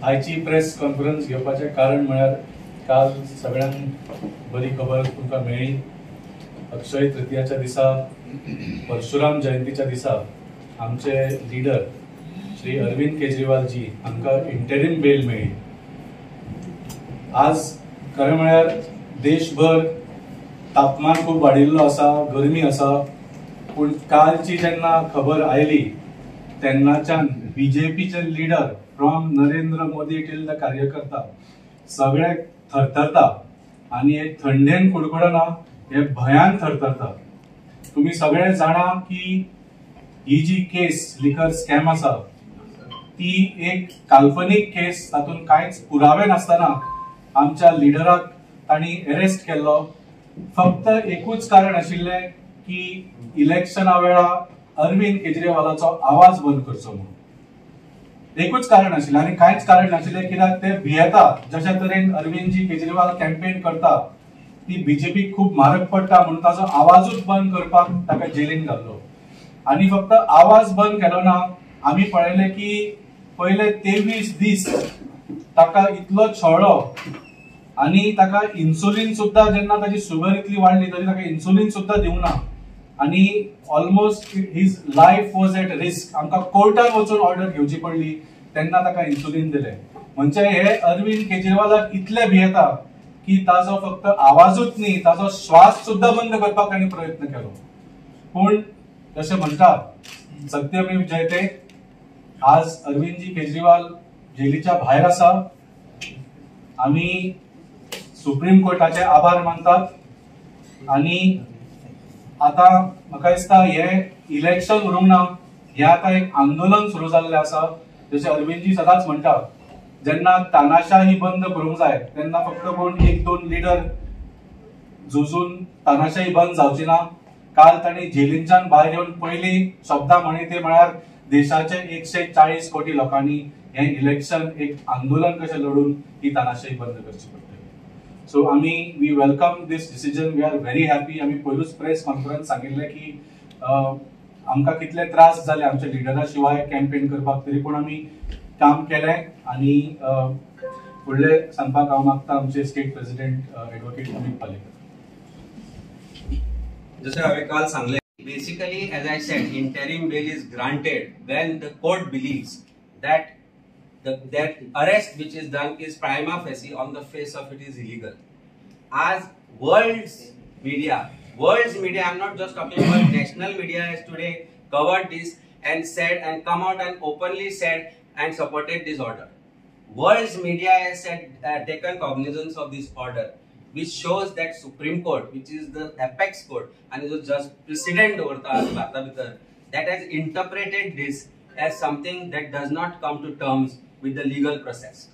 आयची press conference घेवपाचें कारण म्हळ्यार काल सगळ्यांक बरी खबर तुमकां मेळ्ळी. अक्षय तृतीयाच्या दिसा परशुराम जयंतीच्या दिसा आमचे लिडर श्री अरविंद केजरीवाल जी हांकां इंटरिम बेल मेळ्ळी. आज खरें म्हळ्यार देशभर तापमान खूब वाडिल्लो आसा, गरमी आसा, पूण कालची जेन्ना खबर आयली तेन्नाच्यान बीजेपीचे leader from Narendra Modi till the कार्यकर्ता सगळे थरथरता आणि हे थंडेन कुडकुडना, हे भयान थरथरता. तुम्ही सगळे जाणा की ही जी केस लिकर स्कॅम आसा ती एक काल्पनीक केस, तातूंत कांयच पुरावे नासतना आमच्या लिडराक तांणी अरेस्ट केल्लो. फक्त एकूच कारण आशिल्लें की इलेक्शना वेळा अरविंद केजरीवालाचो आवाज बंद करचो म्हणून. एकूच कारण आशिल्लें आनी कांयच कारण नाशिल्लें, कित्याक ते भियेता जशा तरेन अरविंदजी केजरीवाल कॅम्पेन करता ती बीजेपी खूप म्हारग पडटा म्हणून ताचो आवाजूच बंद करपाक ताका जेलीन घाल्लो. आनी फक्त आवाज बंद केलो ना, आमी पळयलें की पयले 23 दीस ताका इतलो छळ्ळो आनी ताका इन्सुलीन सुद्धा, जेन्ना ताची शुगर इतली वाडली तरी ताका इन्सुलीन सुद्धा दिवना आनी almost his life was at risk. आमकां कोर्टान वचून ऑर्डर घेवची पडली तेन्ना ताका इन्सुलीन दिलें. म्हणजे हे अरविंद केजरीवालाक इतले भियेता की ताजो फक्त आवाजूच न्ही, ताजो श्वास सुद्धा बंद करपाक तांणी प्रयत्न केलो. पूण जशें म्हणटात सत्यमेव जयते, आज अरविंदजी केजरीवाल जेलीच्या भायर आसा. आमी सुप्रीम कोर्टाचे आभार मानतात आनी आता म्हाका दिसता हे इलेक्शन उरूंक ना, हे आता एक आंदोलन सुरू जाल्लें आसा. जशें अरविंदजी सदांच म्हणटा, जेन्ना तानाशाही बंद करूंक जाय तेन्ना फक्त कोण एक दोन लिडर झुजून तानाशाही बंद जावची ना. काल तांणी जेलींच्यान भायर येवन पयली शब्दां म्हणी ते म्हळ्यार देशाचे 140 कोटी लोकांनी हे इलेक्शन एक आंदोलन कशें लढून ही तानाशाही बंद करची पडटली. So we welcome this decision. We are very happy. आमी पयलूच प्रेस कॉन्फरन्स सांगिल्लें की आमकां कितले त्रास जाले आमच्या लिडरा शिवाय कॅम्पेन करपाक, तरी पूण आमी काम केलें. आनी फुडले सांगपाक हांव मागता आमचे state president advocate Amit Palekar. जसे हांवें काल सांगलें, basically as I said, interim bail is granted when the court believes that that arrest which is done is prima facie on the face of it is illegal. As world's media, I'm not just talking about national media, has today covered this and said and come out and openly said and supported this order. World's media has said, taken cognizance of this order, which shows that Supreme Court, which is the apex court and is just precedent over the that has interpreted this as something that does not come to terms with the legal process.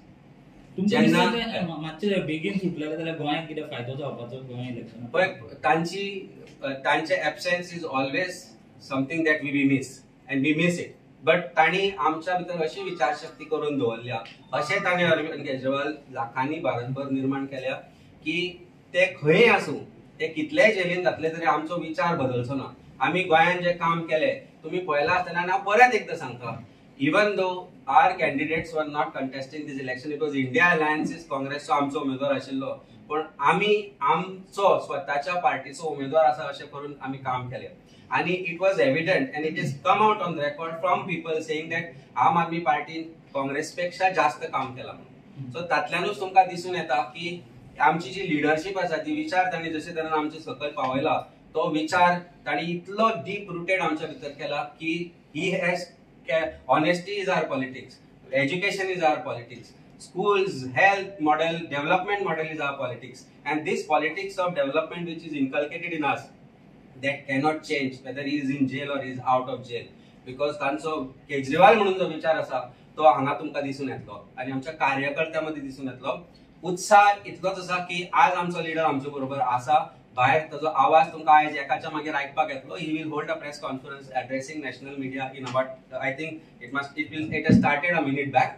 तांचे absence is always something that we miss and we miss it. But तांणी आमच्या भितर अशी विचारशक्ती करून दवरल्या, अशें तांणी अरविंद केजरीवाल लाखांनी भारतभर निर्माण केल्या की ते खंय आसूं, ते कितलेय जेलीन घातले तरी आमचो विचार बदलचो ना. आमी गोंयान जे काम केले तुम्ही पळयला आसतना हांव परत एकदा सांगता, even two are candidates were not contesting this election, it was India alliance काँग्रेसचो आमचो उमेदवार आशिल्लो, पण आमी आमचो स्वताच्या पार्टीचो उमेदवार आसा अशें करून आमी काम केलें. आणि it was evident and it is come out on record from people saying that आम आदमी पार्टीन काँग्रेसपेक्षा जास्त काम केलां म्हणून. सो तातल्यानूच तुमकां दिसून येता की आमची जी लिडरशीप आसा ती विचार तांणी जशे तरेन आमचे सकयल पावयला, तो विचार तांणी इतलो डीप रुटेड आमच्या भितर केला की he has honesty is our politics, education is our politics, schools, health model, development model is our politics, and this politics of development which is inculcated in us, that cannot change whether he is in jail or he is out of jail, because तांचो केजरीवाल म्हणून जो विचार आसा तो हांगा तुमकां दिसून येतलो आनी आमच्या कार्यकर्त्यांमध्ये दिसून येतलो. उत्साह इतलोच आसा की आज आमचो लिडर आमचे बरोबर आसा, भायर ताजो आवाज तुमकां आयज एकाच्या मागीर आयकपाक येतलो. He will hold a press conference addressing national media in about I think it has started a minute back.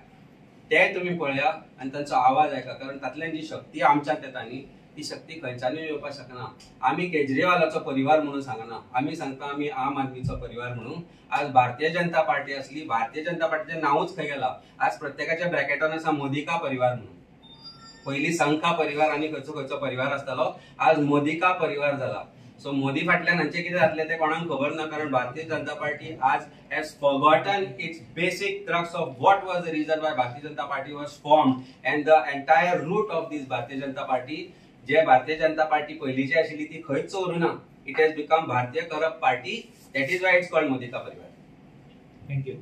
ते तुम्ही पळया आनी तांचो आवाज आयका, कारण तातल्यान जी शक्ती आमच्यात येता न्ही ती शक्ती खंयच्यानूय येवपाक शकना. आमी केजरीवालाचो परिवार म्हणून सांगना, आमी सांगता आमी आम आदमीचो परिवार म्हणून. आज भारतीय जनता पार्टी असली, भारतीय जनता पार्टीचें नांवूच खंय गेलां. आज प्रत्येकाच्या ब्रॅकेटान आसा मोदिका परिवार म्हणून. पयलीं संखा परिवार आनी खंयचो खंयचो परिवार आसतालो, आज मोदिका परिवार जाला. सो मोदी फाटल्यान हांचे कितें जातलें तें कोणाक खबर ना, कारण भारतीय जनता पार्टी आज has forgotten its basic crux of what was the reason why Bharatiya Janata Party was formed and the entire root of this Bharatiya Janata Party. जे भारतीय जनता पार्टी पयलींची आशिल्ली ती खंयच उरूना. It has become Bharatiya Corrupt Party. That is why it's called Modika Parivar. Thank you.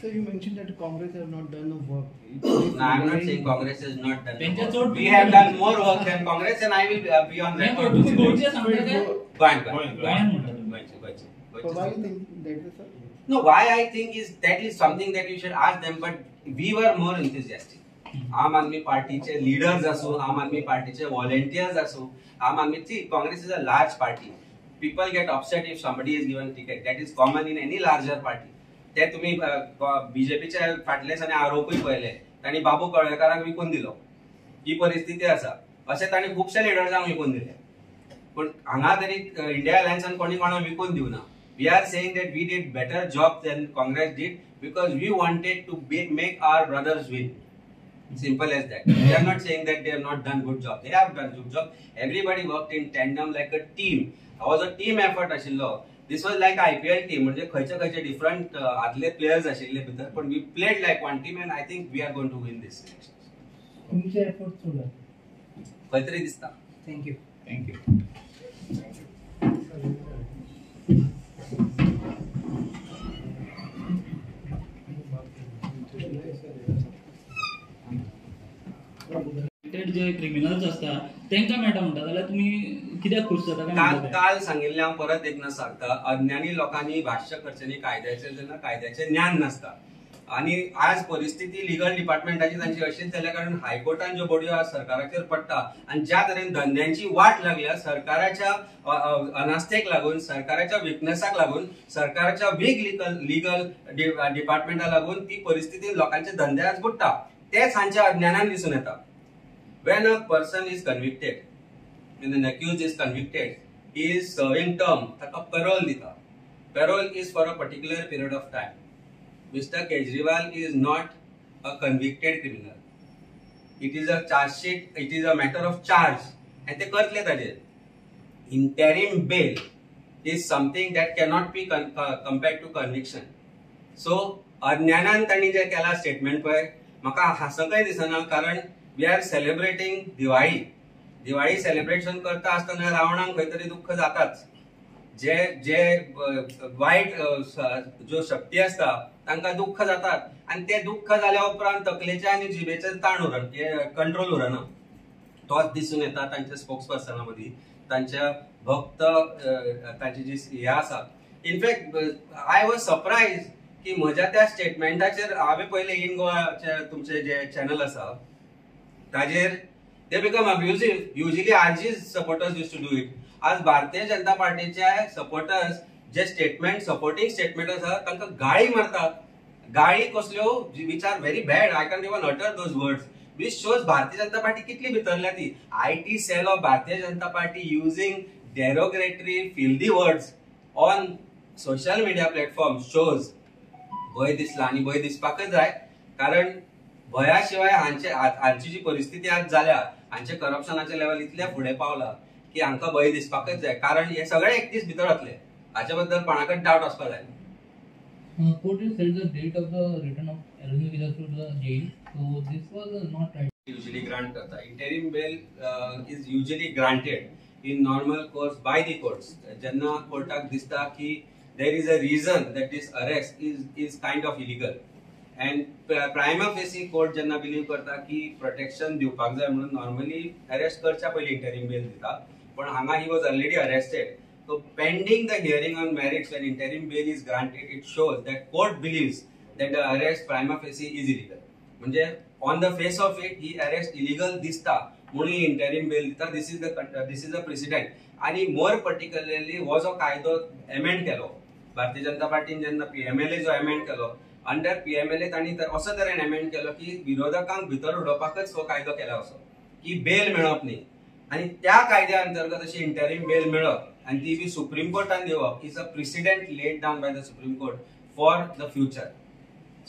So you mentioned that Congress has not done the work. No, I'm not saying Congress has not done the work. We have done more work than Congress, and I will be on record to say that. Go on. So why you think that is, sir? No, why I think is that is something that you should ask them, but we were more enthusiastic. आम आदमी पार्टीचे leaders असो, आम आदमी पार्टीचे volunteers असो, आम आदमी Congress is a large party. People get upset if somebody is given ticket. That is common in any larger party. ते तुम्ही बीजेपीच्या फाटले दिसांनी आरोपूय पळयले, तांणी बाबू कवळेकाराक विकून दिलो. ही परिस्थिती आसा. अशें तांणी खुबशे लिडर्सांक विकून दिले. पण हांगा तरी इंडिया अलायन्सान कोणी कोणाक विकून दिवना. We are saying that we did better job than Congress did because we wanted to make our brothers win. Simple as that. We are not saying that they have not done good job. They have done good job. Everybody worked in tandem like a team. It was a team effort आशिल्लो. This was like IPL team. म्हणजे खंयचे खंयचे different आदले players आशिल्ले भितर, but we played like one team and I think we are going to win this election. तुमचे efforts सुरू खंय तरी दिसता. थँक्यू. जे क्रिमिनल्स असता त्यांना मेळटा म्हणटा जाल्यार तुम्ही कित्याक खुश जाता? काल सांगिल्लें हांव परत एकदां सांगता, अज्ञानी लोकांनी भाष्य करचें न्ही कायद्याचें जेन्ना कायद्याचें ज्ञान नासता. आनी आज परिस्थिती लिगल डिपार्टमेंटाची तांची अशीच जाल्या कारण हायकोर्टान ज्यो बडयो आज सरकाराचेर पडटा आनी ज्या तरेन धंद्यांची वाट लागल्या सरकाराच्या अनास्थेक लागून, सरकाराच्या विकनेसाक लागून, सरकाराच्या वीक लिगल डिपार्टमेंटाक लागून ती परिस्थिती लोकांचे धंदे आज बुडटा. तेच हांच्या अज्ञानान दिसून येता. When a person is convicted, when an accused is convicted, he is serving term, taka parole dita. Parole is for a particular period of time. Mr. Kejriwal is not a convicted criminal. It is a charge sheet, it is a matter of charge. And they करतले ताजेर. Interim bail is something that cannot be compared to conviction. So, अज्ञानान तांणी जे केला statement पळय, म्हाका हांसकय दिसना कारण we are celebrating Diwali. Diwali celebration करता आसतना रावणाक खंय तरी दुःख जाताच. जे जे वायट ज्यो शक्ती असता तांकां दुःख जातात आनी ते दुःख जाल्या उपरांत तकलेचे आनी जिबेचेर ताण उरना, कंट्रोल उरना. तोच दिसून येता तांच्या स्पोक्सपर्सना मदीं, तांच्या भक्त तांची जी हे आसा. इनफॅक्ट आय वॉज सरप्रायज की म्हज्या त्या स्टेटमेंटाचेर हांवें पयलें इन गोवाचे तुमचे जे चॅनल आसा ताजेर they become abusive. Usually RG's supporters used to do it. आज भारतीय जनता पार्टीचे सपोर्टर्स जे सपोर्टिंग स्टेटमेंट आसा तांकां गाळी मारतात. गाळी कसल्यो which are very bad. I can't even utter those words. Which shows भारतीय जनता पार्टी कितली भितरल्या ती. IT cell of भारतीय Janata party using derogatory filthy words on social media platforms shows भय दिसला आनी भय दिसपाकच जाय कारण भया शिवाय हांची जी परिस्थिती आज जाल्या, हांचे करप्शनाचे लेवल इतले फुडें पावला की हांकां भय दिसपाकच जाय कारण हे सगळे एक दीस भितर जातले. हाचे बद्दल कोणाकच डावट वचपाक जाय. Court has set the date of the return of Arvind Kejriwal to the jail. So this was not right. Usually grant करता. Interim bail is usually granted in normal course by the courts. जेन्ना कोर्टाक दिसता की there is a reason that this arrest is kind of illegal. And prima facie court जेन्ना believe करता की protection दिवपाक जाय म्हणून नॉर्मली अरेस्ट करच्या पयलीं इंटरिम बेल दिता. पण हांगा he was already arrested. So pending the hearing on merits when interim bail is granted it shows that court believes that the arrest prima facie is illegal. म्हणजे on the face of it ही arrest illegal दिसता म्हणून interim bail दिता. This is a precedent. आणि more particularly हो जो कायदो amend केलो भारतीय जनता पार्टीन जेन्ना PMLA जो एमेंड केलो अंडर PMLA तांणी तर असो तरेन एमेंड केलो की विरोधकांक भितर उडोवपाकच हो कायदो केला असो की बेल मेळप न्ही. आणि त्या कायद्या अंतर्गत अशी इंटरिम बेल मिळप आणि ती बी सुप्रीम कोर्टान दिवप is a precedent laid down by the supreme court for the future.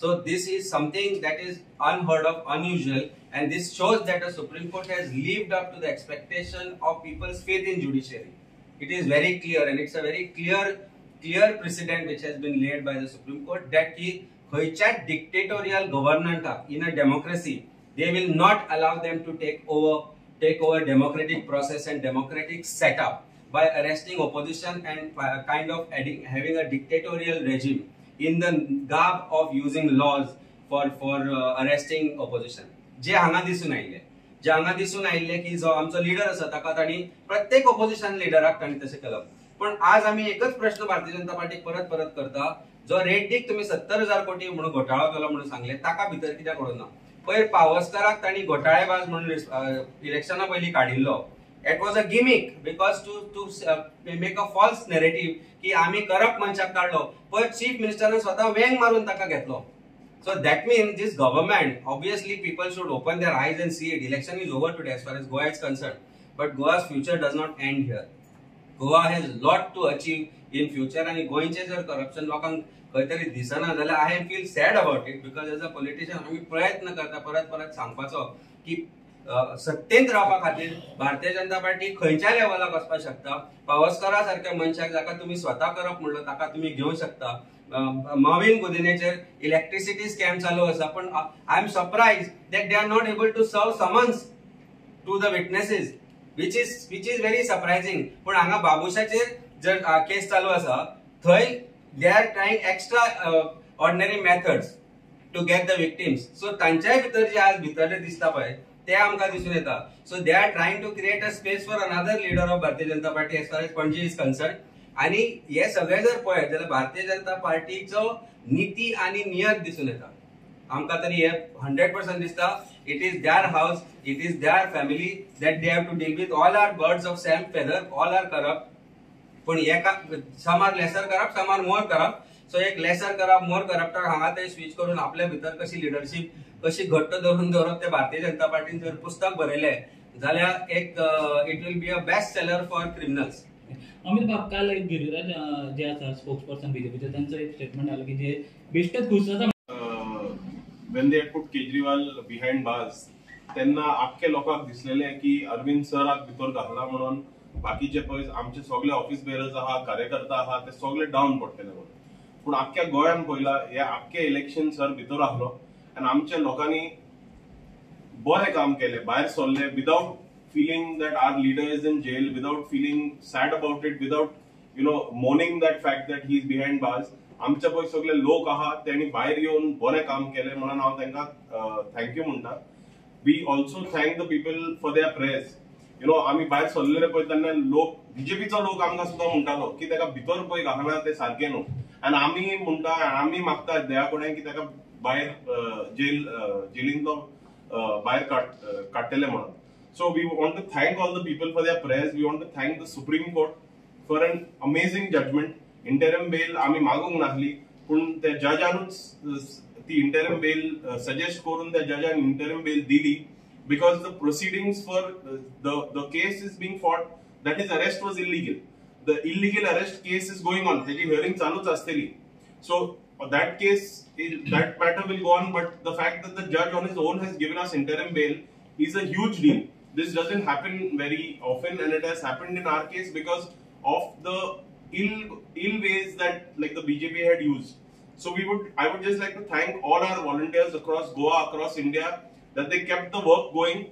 So this is something that is unheard of, unusual, and this shows that the Supreme Court has lived up to the expectation of people's faith in judiciary. It is very clear, and it's a very clear precedent which has been laid by the Supreme Court that की खयच्या dictatorial government in a democracy they will not allow them to take over democratic process and democratic setup by arresting opposition and kind of having a dictatorial regime in the garb of using laws for arresting opposition. जे हांगा दिसून आयिल्ले की जो आमचो leader आसा ताका ताणी प्रत्येक ऑपोजिशन लिडराक ताणी तशें केलं. पण आज आमी एकच प्रश्न भारतीय जनता पार्टीक परत करता, जो रेड्डीक तुम्ही 70,000 कोटी म्हणून घोटाळो केलो म्हणून सांगले ताका भितर कित्याक घडोवना. पयर पावसकाराक ताणी घोटाळेबाज म्हणून इलेक्शना पयलीं काडिल्लो. It was a gimmick because to make a false narrative की आम्ही करप्ट मनशाक काढलो, पण चीफ मिनिस्टरान स्वतः वेंग मारून ताका घेतलो. So that means this government, obviously people should open their eyes and see it. Election is over today as far as Goa is concerned, but Goa's future does not end here. Goa has lot to achieve in future, आणि गोंयचे जर corruption लोकांक खंय तरी दिसना जाल्यार I feel sad about it because as a politician आम्ही प्रयत्न करता परत सांगपाचो की सत्तेंत रावपा खातीर भारतीय जनता पार्टी खंयच्या लेवलाक वचपाक शकता. पावसकारा सारख्या मनशाक जाका तुम्ही स्वतः करप म्हणलो ताका तुम्ही घेवंक शकता. माविन गुदिनेचेर इलेक्ट्रिसिटी स्कॅम चालू आसा, पण I am surprised that they are not able to serve summons to the witnesses which is very surprising. पण हांगा बाबुशाचेर जर केस चालू आसा थंय they are trying extraordinary methods to get the victims. So तांच्याय भितर जे आज भितर दिसता पळय ते आमकां दिसून येता. So they are trying to create a space for another leader of Bharatiya Janata party as far as Panaji is concern. आणि हे सगळे जर पळयत जाल्यार भारतीय जनता पार्टीचो नीती आणि नियत दिसून येता. आमकां तरी हे 100% दिसता. It is their house, it is their family that they have to deal with. All are birds of same feather, all are corrupt. पण some are lesser corrupt, some are more corrupt. So एक lesser corrupt more करप्टाक हांगा ते switch करून आपल्या भितर कशी leadership कशी घट्ट धरून दवरप ते भारतीय जनता पार्टीन जर पुस्तक बरयलें जाल्यार एक it will be a best seller for criminals. Amit बाब, काल एक गिरिराज जे आसा स्पोक्सपर्सन बीजेपीचे त्यांचं एक स्टेटमेंट आलं की जे बेश्टेच खुश जाता when they had put Kejriwal behind bars तेन्ना आख्खे लोकांक दिसलेले की अरविंद सराक भितर घातला म्हणून बाकीचे पळय आमचे सगळे ऑफिस बेरर्स आहा, कार्यकर्ता आहा ते सगळे डाऊन पडटले म्हणून. पूण आख्ख्या गोंयान पळयला हे आख्खे इलेक्शन सर भितर आहलो आनी आमच्या लोकांनी बरें काम केलें, भायर सरले without feeling that our leader is in jail, without feeling sad about it, without mourning that fact that he is behind bars. आमचे पळय सगळे लोक आहात त्यांनी भायर येवन बरें काम केलें म्हणून हांव तांकां थँक्यू म्हणटा. We also thank the people for their prayers. आमी भायर सरलेले पळय तेन्ना लोक बीजेपीचो लोक आमकां सुद्दां म्हणटालो की ताका भितर पळय घालना तें सारकें न्हू. आनी आमी म्हणटा आमी मागता देवा कडेन की ताका भायर जेलीन तो भायर काडटले म्हणून. So we want to thank all the people for their prayers. We want to thank the Supreme Court for an amazing judgment. Interim bail आम्ही मागूंक नाहली, पण त्या जजानूच ती interim bail suggest करून त्या जजान interim bail दिली because the proceedings for the case is being fought, that his arrest was illegal. The illegal arrest case is going on. त्याची hearing चालूच असतेली. So that case, that matter will go on. But the fact that the judge on his own has given us interim bail is a huge deal. This doesn't happen very often, and it has happened in our case because of the ill ways that like the BJP had used. So I would just like to thank all our volunteers across Goa, across India, that they kept the work going.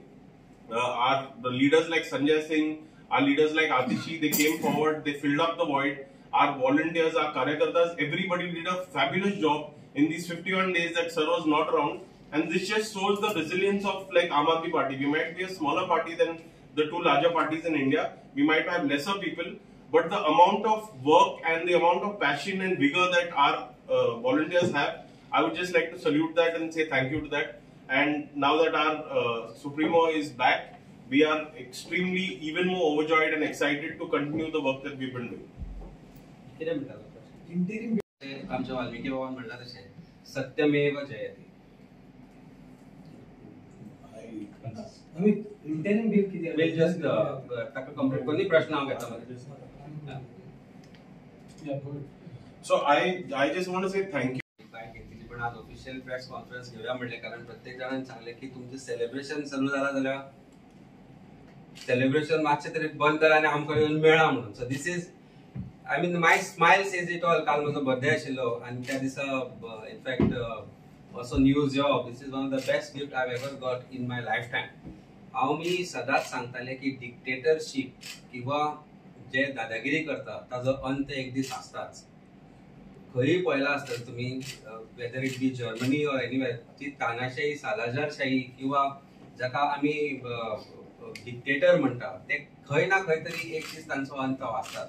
The leaders like Sanjay Singh, our leaders like Atishi, they came forward, they filled up the void. Our volunteers, our karyakartas, everybody did a fabulous job in these 51 days that sir was not around. And this just shows the resilience of like Aam Aadmi Party. We might be a smaller party than the two larger parties in India. We might have lesser people, but the amount of work and the amount of passion and vigor that our volunteers have, I would just like to salute that and say thank you to that. And now that our Supremo is back, we are extremely even more overjoyed and excited to continue the work that we've been doing. आमच्या वाल्मिकी बाबान म्हणला तशें सत्यमेव जयते. आम्ही interim bill किती will just ताका complete कोणी प्रश्न हांव घेता मरे. So I just want to say thank you. काय घेतली पण आज ऑफिशियल प्रेस कॉन्फरन्स घेऊया म्हणले कारण प्रत्येक जणांनी सांगले की तुमचं सेलिब्रेशन चालू झाला जाल्यार सेलिब्रेशन मातशें तरी बंद करा आनी आमकां येवन मेळा म्हणून. So this is I mean my smile says it all. काल म्हजो बर्थडे आशिल्लो आनी त्या दिसा इनफॅक्ट असो न्यूज येवप this is one of the best gift I ever got in my life time. हांव मी सदांच सांगताले की डिक्टेटरशीप किंवा जे दादागिरी करता ताजो अंत एक दीस आसताच. खंयी पळयला आसतलें तुमी whether it be Germany or anywhere ती तानाशाही सालाजारशाही किंवा जाका आमी डिक्टेटर म्हणटा ते खंय ना खंय तरी एक दीस तांचो अंत आसतात.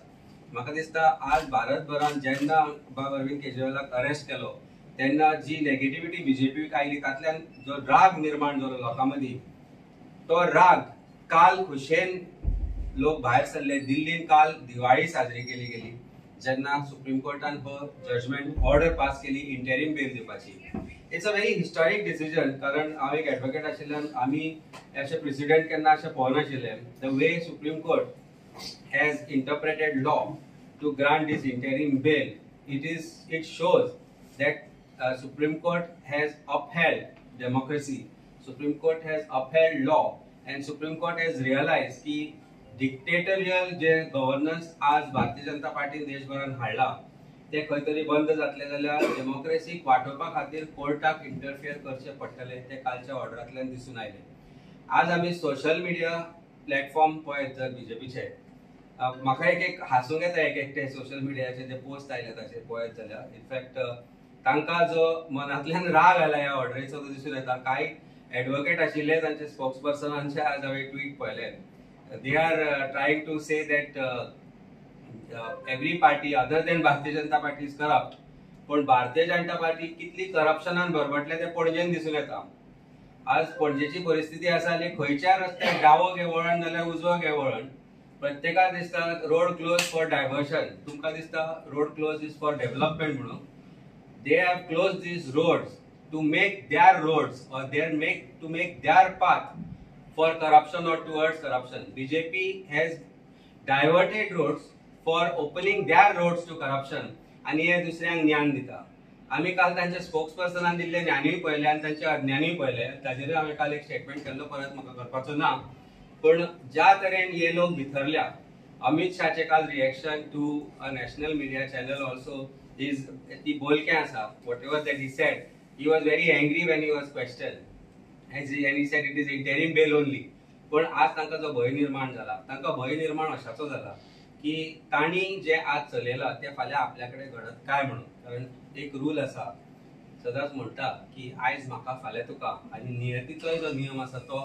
म्हाका दिसता आज भारतभरान जेन्ना बाब अरविंद केजरीवालाक अरेस्ट केलो तेन्ना जी नेगेटिव्हिटी बीजेपीक आयली तातल्यान जो राग निर्माण जालो लोकां मदीं तो राग काल खुशेन लोक भायर सरले. दिल्लीन काल दिवाळी साजरी केली गेली जेन्ना सुप्रीम कोर्टान जजमेंट ऑर्डर पास केली इंटरिम बेल दिवपाची. It's a very historic decision कारण हांव एक एडवोकेट आशिल्ल्यान आमी अशे प्रेसिडेंट केन्ना अशें पळोवनाशिल्ले. The way supreme court has interpreted law to grant this interim bail it shows that Supreme Court has upheld democracy. Supreme Court has upheld law and Supreme Court has realized की dictatorial जे governance आज भारतीय जनता पार्टीन देशभरान हाडला ते खंय तरी बंद जातले जाल्यार डेमोक्रेसीक वाटोवपा खातीर कोर्टाक इंटरफियर करचे पडटले ते कालच्या ऑर्डरांतल्यान दिसून आयले. आज आमी सोशल मिडिया प्लॅटफॉर्म पळयत जर बीजेपीचे म्हाका एक हांसूंक येता एक एकटे सोशल मिडियाचे जे पोस्ट आयले ताचेर पळयत जाल्यार इनफॅक्ट तांकां जो मनांतल्यान राग आयला ह्या ऑर्डरीचो तो दिसून येता. कांय एडवोकेट आशिल्ले तांचे स्पोक्स पर्सनांचे आज हांवें ट्वीट पळयले. They are trying to say that every party other than Bharatiya Janata Party is corrupt. पण भारतीय जनता पार्टी कितली करप्शनान भरभटले ते पणजेन दिसून येता. आज पणजेची परिस्थिती आसा की खंयच्या रस्त्याक दावो घे वळण नाल्यार उजवो घे वळण प्रत्येकाक दिसता रोड क्लोज फॉर डायव्हर्शन. तुमकां दिसता road close is for development म्हणून. They have close these roads to make their roads or to make their path for corruption or towards corruption. BJP has diverted roads for opening their roads to corruption आणि हे दुसऱ्यांक ज्ञान दिता. आमी काल तांचे स्पोक्सपर्सनान दिल्ले ज्ञानूय पळयले आनी तांचे अज्ञानूय पळयले. ताजेर हांवें काल एक स्टेटमेंट केल्लो परत म्हाका करपाचो ना. पण ज्या तरेन हे लोक भितरल्या अमित शाहचे काल reaction to a national media channel also is ती बोलकें आसा. Whatever that he said he was very angry when he was question and he said it is interim bail only. पण आज तांकां जो भय निर्माण जाला तांकां भय निर्माण अशाचो जाला की तांणी जे आज चलयला ते फाल्यां आपल्या कडेन घडत काय म्हणून. कारण एक रूल आसा सदांच म्हणटा की आयज म्हाका फाल्यां तुका आनी नियतीचोय जो नियम आसा तो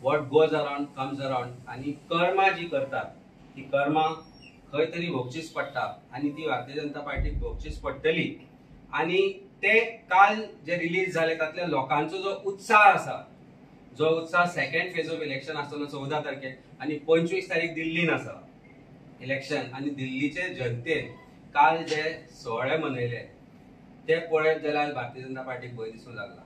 what goes around comes around. आनी कर्मा जी करतात ती कर्मा खंय तरी भोगचीच पडटा आनी ती भारतीय जनता पार्टीक भोगचीच पडटली. आनी ते काल जे रिलीज झाले तातल्या लोकांचो जो उत्साह आसा जो उत्साह सेकंड फेज ऑफ इलेक्शन आसतलो 14 तारखेक आनी 25 तारीख दिल्लीन आसा इलेक्शन. आनी दिल्लीचे जनतेन काल जे सोहळे मनयले ते पळयत जाल्यार भारतीय जनता पार्टीक भंय दिसूंक लागला.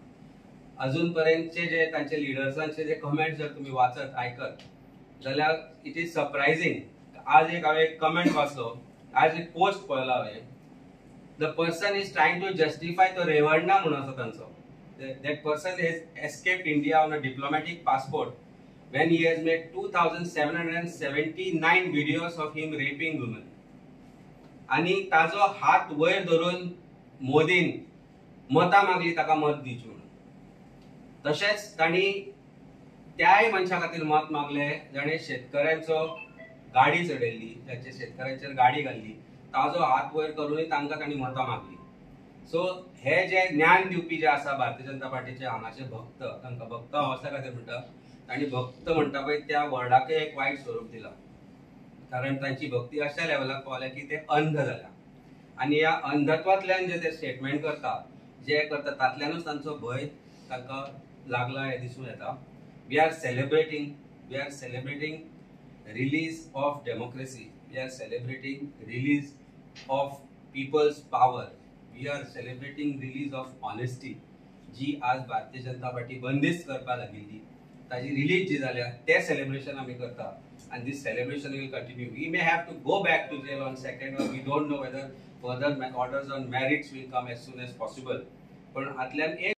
अजून पर्यंतचे जे तांचे लिडर्सांचे जे कमेंट जर तुम्ही वाचत आयकत जाल्यार इट इज सरप्रायझिंग. आज एक हांवें कमेंट वाचलो आज एक पोस्ट पळयलो हांवें. The person is trying to justify तो रेवंडा म्हणून आसा तांचो. That person has escaped India on a diplomatic passport when he has made 2,779 videos of him raping women. आणि ताजो हात वयर धरून मोदीन मतां मागली ताका मत दिवची म्हणून. तशेंच तांणी त्याय मनशा खातीर मत मागले जाणें शेतकऱ्यांचो गाडी चडयल्ली जाचे शेतकऱ्यांचेर गाडी घाल्ली ताजो हात वयर करूनय तांकां तांणी मतां मागली. सो हे जे ज्ञान दिवपी जे आसा भारतीय जनता पार्टीचे हांगाचे भक्त तांकां भक्त हांव असल्या खातीर म्हणटा तांणी भक्त म्हणटा पळय त्या वर्डाकय एक वायट स्वरूप दिलां. कारण तांची भक्ती अशा लेवलाक पावल्या की ते अंध जाल्या आनी ह्या अंधत्वांतल्यान जे ते स्टेटमेंट करता जे करता तातल्यानूच तांचो भंय तांकां लागला हे दिसून येता. We are celebrating release of democracy. We are celebrating release of people's power. We are celebrating release of honesty जी आज भारतीय जनता पार्टी बंदिस्त करपा लागिल्ली ताजी रिलीज जी जाल्या ते सेलिब्रेशन आमी करता and this celebration will continue. We may have to go back to jail on 2nd, or we don't know whether further orders on merits will come as soon as possible. पण आतल्यान एक